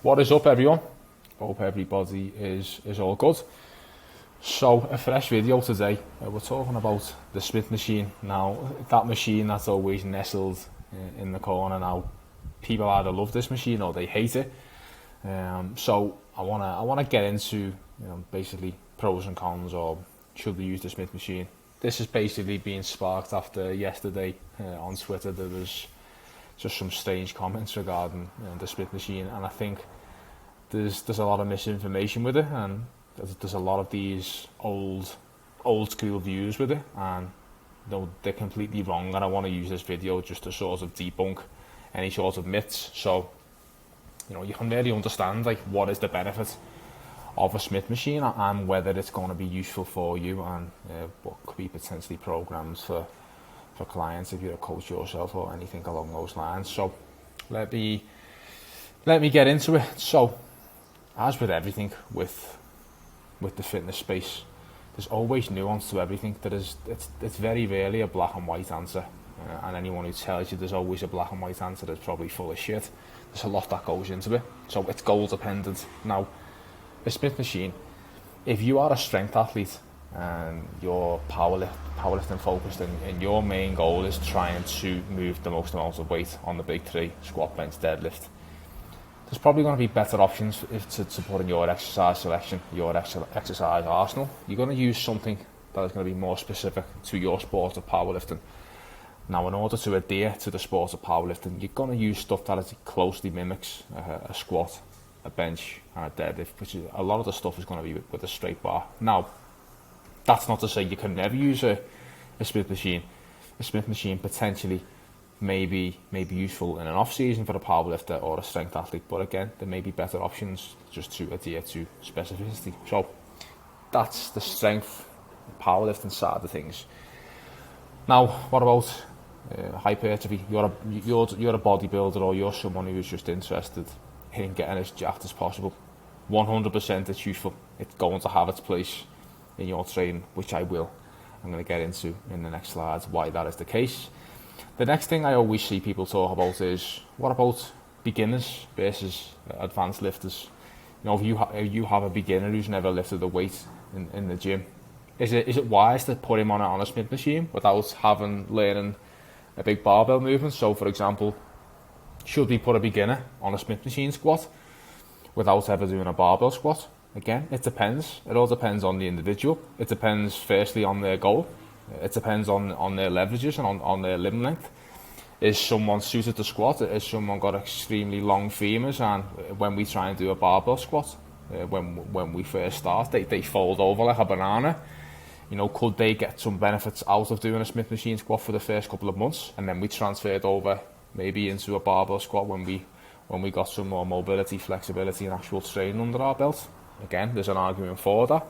What is up, everyone? Hope everybody is all good. So, a fresh video today. We're talking about the Smith machine. Now, that machine that's always nestled in the corner. Now, people either love this machine or they hate it. So, I wanna get into basically pros and cons, or should we use the Smith machine. This is basically being sparked after yesterday on Twitter. There was just some strange comments regarding the Smith machine, and I think there's a lot of misinformation with it, and there's a lot of these old school views with it, and they're completely wrong. And I want to use this video just to sort of debunk any sort of myths, so you can really understand like what is the benefit of a Smith machine and whether it's going to be useful for you, and what could be potentially programs for clients if you're a coach yourself or anything along those lines. So let me get into it. So, as with everything with the fitness space, there's always nuance to everything. It's very rarely a black and white answer, and anyone who tells you there's always a black and white answer is probably full of shit. There's a lot that goes into it, so it's goal dependent. Now, a Smith machine, if you are a strength athlete and you're powerlifting focused, and your main goal is trying to move the most amount of weight on the big three, squat, bench, deadlift, there's probably going to be better options to put in your exercise selection, your exercise arsenal. You're going to use something that is going to be more specific to your sport of powerlifting. Now, in order to adhere to the sport of powerlifting, you're going to use stuff that closely mimics a squat, a bench, and a deadlift, which is a lot of the stuff is going to be with a straight bar. Now, that's not to say you can never use a Smith machine. A Smith machine potentially may be useful in an off season for a powerlifter or a strength athlete, but again, there may be better options just to adhere to specificity. So that's the strength powerlifting side of things. Now, what about hypertrophy? You're a bodybuilder, or you're someone who's just interested in getting as jacked as possible. 100% it's useful. It's going to have its place in your training, which I'm going to get into in the next slides why that is the case. The next thing I always see people talk about is, what about beginners versus advanced lifters? If you have a beginner who's never lifted a weight in the gym, is it wise to put him on a Smith machine without learning a big barbell movement? So, for example, should we put a beginner on a Smith machine squat without ever doing a barbell squat? Again, it depends. It all depends on the individual. It depends firstly on their goal. It depends on their leverages and on their limb length. Is someone suited to squat? Is someone got extremely long femurs, and when we try and do a barbell squat, when we first start, they fold over like a banana? Could they get some benefits out of doing a Smith machine squat for the first couple of months, and then we transferred over maybe into a barbell squat when we got some more mobility, flexibility, and actual training under our belt? Again, there's an argument for that.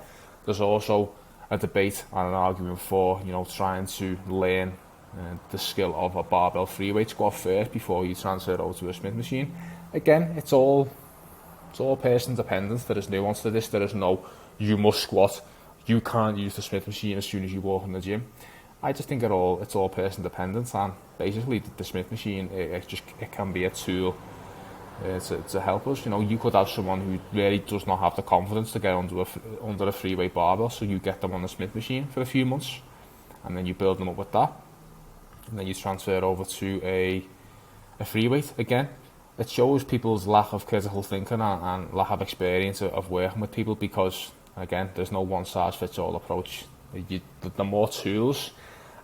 There's also a debate and an argument for trying to learn the skill of a barbell free weight squat first before you transfer over to a Smith machine. Again, it's all person dependent. There is nuance to this. There is no you must squat, you can't use the Smith machine as soon as you walk in the gym. I just think it's all person dependent, and basically the Smith machine it can be a tool to help us. You could have someone who really does not have the confidence to get under a free weight barbell, so you get them on the Smith machine for a few months, and then you build them up with that, and then you transfer over to a free weight. Again, it shows people's lack of critical thinking and lack of experience of working with people, because again, there's no one size fits all approach. The more tools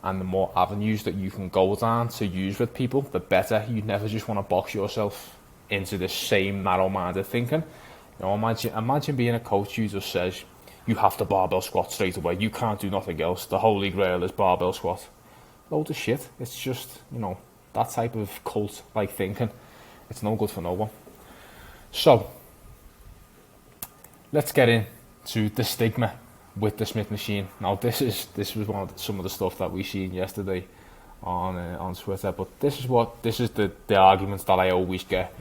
and the more avenues that you can go down to use with people, the better. You never just want to box yourself into the same narrow-minded thinking. Imagine being a coach who just says you have to barbell squat straight away, you can't do nothing else, the holy grail is barbell squat. Load of shit. It's just that type of cult like thinking. It's no good for no one. So let's get into the stigma with the Smith machine. Now, this was some of the stuff that we seen yesterday on Twitter, but this is the arguments that I always get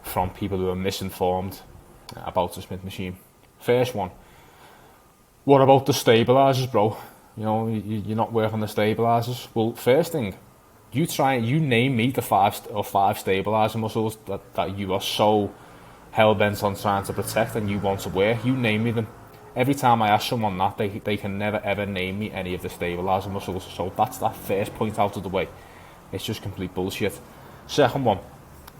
from people who are misinformed about the Smith machine. First one, what about the stabilizers, bro? You're not working the stabilizers. Well, first thing, you name me the five stabilizer muscles that you are so hell-bent on trying to protect and you want to wear, you name me them. Every time I ask someone that, they can never ever name me any of the stabilizer muscles. So that's that first point out of the way. It's just complete bullshit. Second one,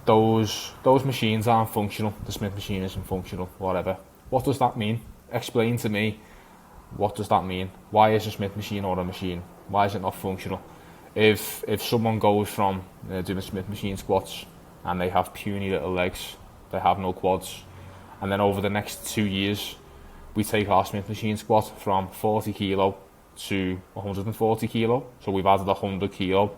those machines aren't functional. The Smith machine isn't functional, whatever. What does that mean? Explain to me, what does that mean? Why is a Smith machine or a machine? Why is it not functional? If someone goes from doing Smith machine squats and they have puny little legs, they have no quads, and then over the next 2 years we take our Smith machine squat from 40 kilo to 140 kilo, so we've added 100 kilo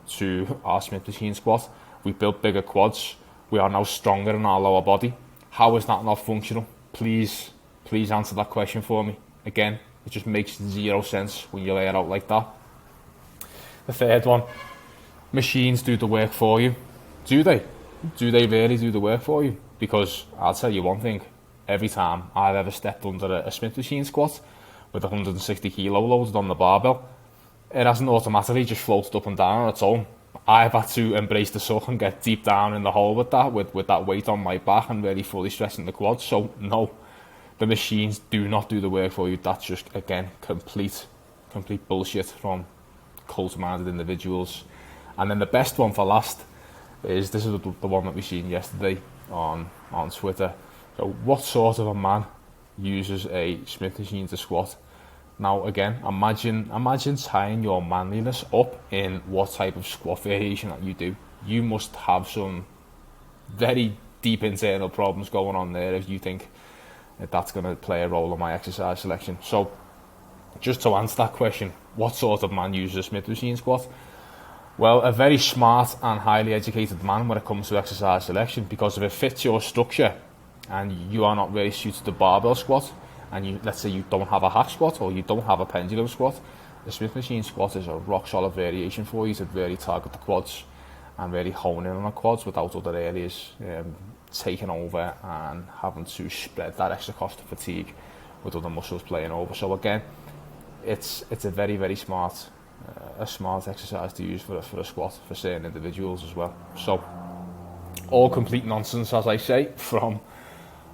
to our Smith machine squat, we built bigger quads, we are now stronger in our lower body. How is that not functional? Please answer that question for me. Again, it just makes zero sense when you lay it out like that. The third one, machines do the work for you. Do they? Do they really do the work for you? Because I'll tell you one thing, every time I've ever stepped under a Smith machine squat with 160 kilo loaded on the barbell, it hasn't automatically just floated up and down on its own. I've had to embrace the suck and get deep down in the hole with that weight on my back and really fully stressing the quads. So no, the machines do not do the work for you. That's just, again, complete bullshit from cult-minded individuals. And then the best one for last is, this is the one that we seen yesterday on Twitter. So what sort of a man uses a Smith machine to squat? Now again, imagine tying your manliness up in what type of squat variation that you do. You must have some very deep internal problems going on there if you think that's going to play a role in my exercise selection. So just to answer that question, what sort of man uses a Smith machine squat? Well, a very smart and highly educated man when it comes to exercise selection, because if it fits your structure and you are not really suited to barbell squat, and let's say you don't have a hack squat or you don't have a pendulum squat, the Smith machine squat is a rock solid variation for you to really target the quads and really hone in on the quads without other areas taking over and having to spread that extra cost of fatigue with other muscles playing over. So again, it's a very, very smart exercise to use for a squat for certain individuals as well. So all complete nonsense, as I say, from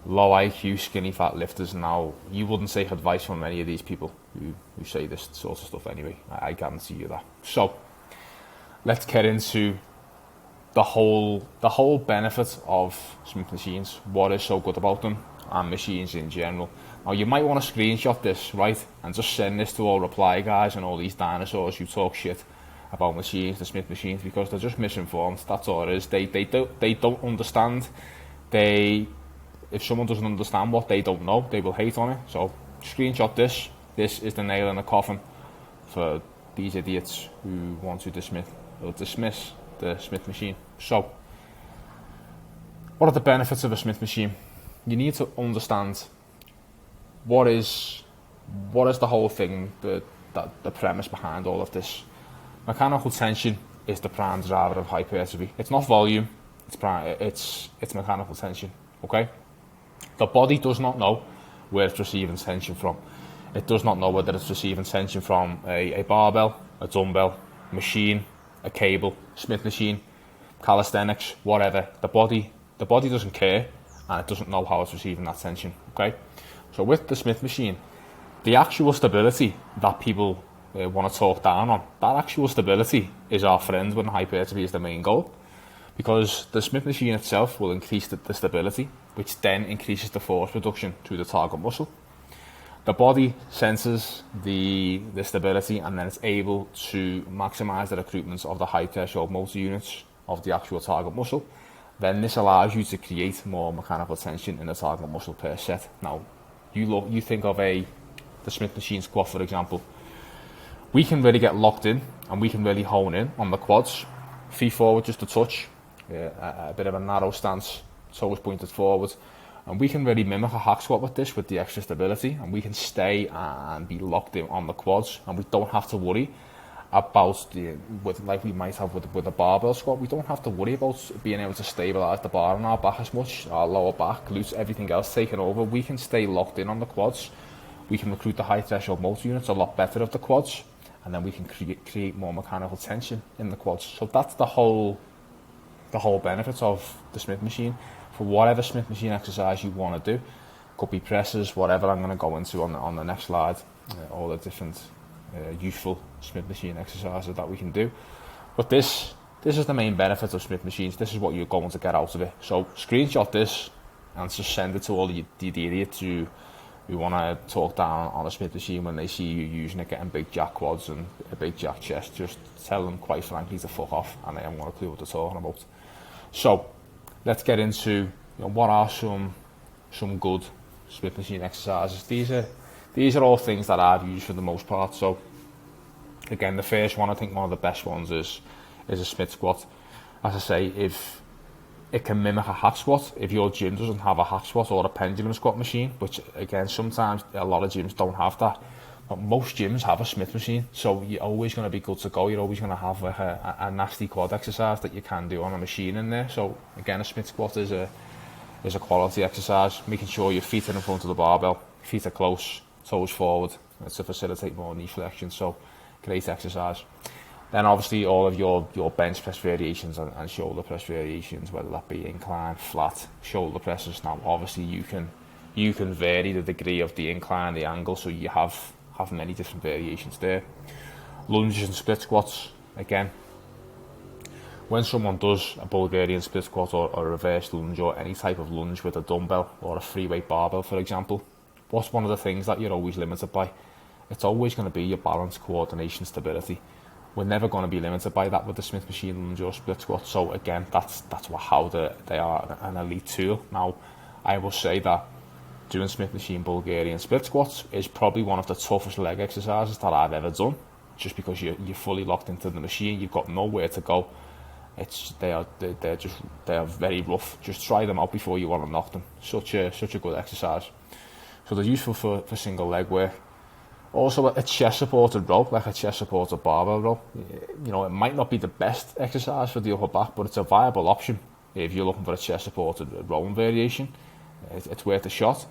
low IQ, skinny fat lifters. Now, you wouldn't take advice from any of these people who say this sort of stuff anyway. I guarantee you that. So let's get into the whole benefit of Smith machines. What is so good about them and machines in general? Now, you might want to screenshot this, right, and just send this to all reply guys and all these dinosaurs who talk shit about machines, the Smith machines, because they're just misinformed. That's all it is. They don't understand. If someone doesn't understand what they don't know, they will hate on it. So screenshot this. This is the nail in the coffin for these idiots who want to dismiss the Smith machine. So what are the benefits of a Smith machine? You need to understand what is the whole thing, the premise behind all of this. Mechanical tension is the prime driver of hypertrophy. It's not volume, it's mechanical tension, okay? The body does not know where it's receiving tension from. It does not know whether it's receiving tension from a barbell, a dumbbell, machine, a cable, Smith machine, calisthenics, whatever. The body doesn't care, and it doesn't know how it's receiving that tension, okay? So with the Smith machine, the actual stability that people want to talk down on, that actual stability is our friend when hypertrophy is the main goal. Because the Smith machine itself will increase the stability, which then increases the force production to the target muscle. The body senses the stability, and then it's able to maximize the recruitment of the high threshold motor units of the actual target muscle. Then this allows you to create more mechanical tension in the target muscle per set. Now, you think of the Smith machine squat, for example. We can really get locked in and we can really hone in on the quads. Feet forward just a touch, a bit of a narrow stance, toes pointed forward, and we can really mimic a hack squat with this, with the extra stability, and we can stay and be locked in on the quads, and we don't have to worry about like we might have with a barbell squat. We don't have to worry about being able to stabilize the bar on our back as much, our lower back, glutes, everything else taking over. We can stay locked in on the quads. We can recruit the high threshold motor units a lot better of the quads, and then we can create more mechanical tension in the quads. So that's the whole benefit of the Smith machine for whatever Smith machine exercise you want to do. Could be presses, whatever I'm going to go into on the next slide, all the different useful Smith machine exercises that we can do. But this is the main benefit of Smith machines. This is what you're going to get out of it. So screenshot this and just send it to all the idiots who want to talk down on a Smith machine when they see you using it, getting big jack quads and a big jack chest. Just tell them, quite frankly, to fuck off, and they haven't got a clue what they're talking about. So let's get into what are some good Smith machine exercises. These are all things that I've used for the most part. So again, the first one, I think one of the best ones is a Smith squat. As I say, if it can mimic a hack squat, if your gym doesn't have a hack squat or a pendulum squat machine, which again, sometimes a lot of gyms don't have that, but most gyms have a Smith machine, so you're always going to be good to go. You're always going to have like a nasty quad exercise that you can do on a machine in there. So again, a Smith squat is a quality exercise, making sure your feet are in front of the barbell, feet are close, toes forward, to facilitate more knee flexion. So great exercise. Then obviously all of your bench press variations and shoulder press variations, whether that be incline, flat, shoulder presses. Now obviously you can vary the degree of the incline, the angle, so you have many different variations there. Lunges and split squats. Again, when someone does a Bulgarian split squat or a reverse lunge or any type of lunge with a dumbbell or a free weight barbell, for example, what's one of the things that you're always limited by? It's always going to be your balance, coordination, stability. We're never going to be limited by that with the Smith machine lunge or split squat. So again, that's how they are an elite tool. Now, I will say that doing Smith machine Bulgarian split squats is probably one of the toughest leg exercises that I've ever done, just because you're fully locked into the machine. You've got nowhere to go. They are very rough. Just try them out before you want to knock them. Such a good exercise. So they're useful for single leg work. Also, a chest supported row, like a chest supported barbell row. It might not be the best exercise for the upper back, but it's a viable option if you're looking for a chest supported rowing variation. It's worth a shot.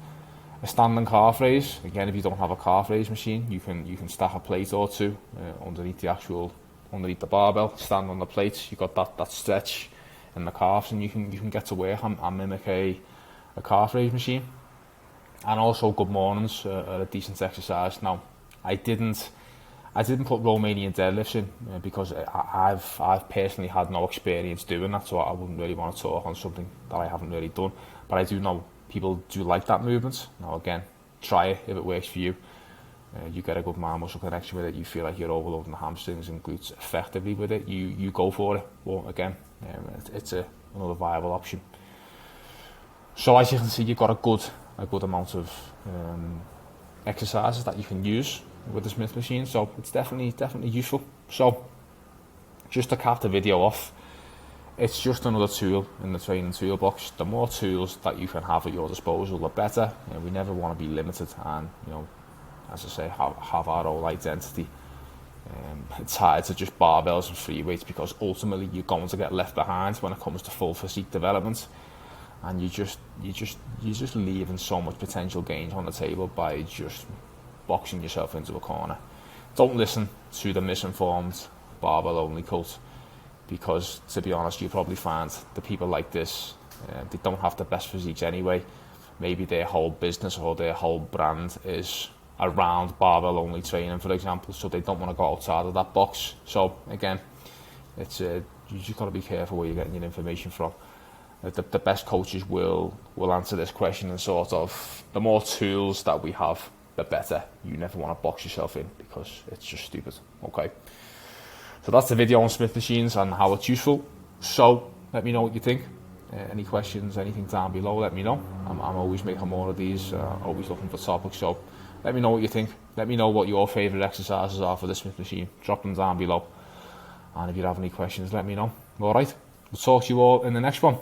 A standing calf raise. Again, if you don't have a calf raise machine, you can stack a plate or two underneath the barbell. Stand on the plates. You've got that stretch in the calves, and you can get to work and mimic a calf raise machine. And also good mornings are a decent exercise. Now, I didn't put Romanian deadlifts in because I've personally had no experience doing that, so I wouldn't really want to talk on something that I haven't really done. But I do know people do like that movement. Now again, try it if it works for you. You get a good mind muscle connection with it. You feel like you're overloading the hamstrings and glutes effectively with it. You go for it. But again, it's another viable option. So as you can see, you've got a good amount of exercises that you can use with the Smith machine, so it's definitely useful. So just to cap the video off, it's just another tool in the training toolbox. The more tools that you can have at your disposal, the better. We never want to be limited, and as I say, have our whole identity tied to just barbells and free weights, because ultimately you're going to get left behind when it comes to full physique development. And you're just leaving so much potential gains on the table by just boxing yourself into a corner. Don't listen to the misinformed barbell only cult, because to be honest, you probably find the people like this, they don't have the best physiques anyway. Maybe their whole business or their whole brand is around barbell only training, for example, so they don't want to go outside of that box. So again, it's you just got to be careful where you're getting your information from. The best coaches will answer this question and sort of, the more tools that we have, the better. You never want to box yourself in, because it's just stupid. Okay, so that's the video on Smith machines and how it's useful. So let me know what you think. Any questions, anything down below, let me know. I'm always making more of these, always looking for topics. So let me know what you think. Let me know what your favourite exercises are for the Smith machine. Drop them down below. And if you have any questions, let me know. Alright, we'll talk to you all in the next one.